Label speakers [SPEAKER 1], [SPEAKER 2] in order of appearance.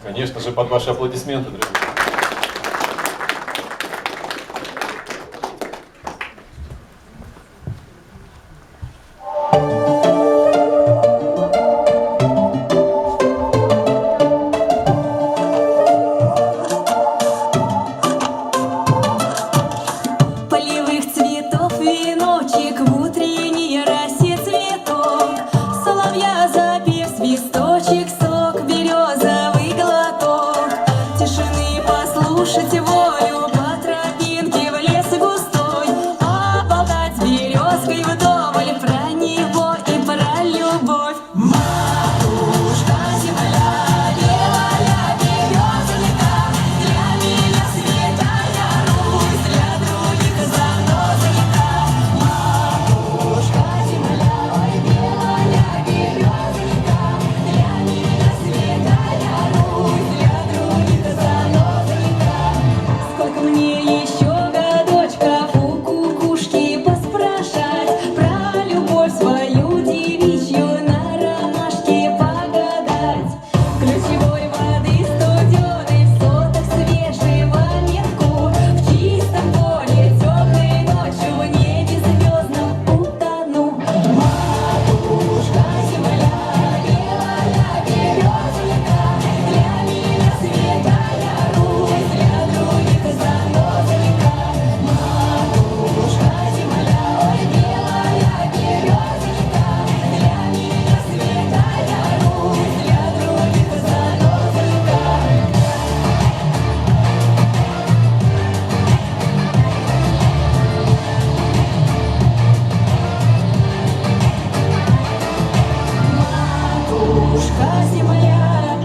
[SPEAKER 1] Конечно же, под ваши аплодисменты, друзья.
[SPEAKER 2] Полевых цветов веночек, в утренней росе цветок, соловья запев свисточек, сок березовый глоток, тишины послушать волю по тропинке в лес густой, а болтать с березкой вдоволь про него и про любовь. Матушка земля, белая березонька, для меня святая Русь, для других занозонька. Матушка земля, ой, белая березонька, для меня святая Русь, для других занозонька. Сколько мне еще годочков у кукушки поспрашать, про любовь свою девичью на ромашке погадать. Ключевой воды студеной в сотах свежего метку, в чистом поле темной ночью в небе звездном утону. Матушка земля, белая березонька, для меня святая Русь, для других занозонька. Матушка земля, ой, белая березонька, для меня святая Русь, для других занозонька. Матушка земля,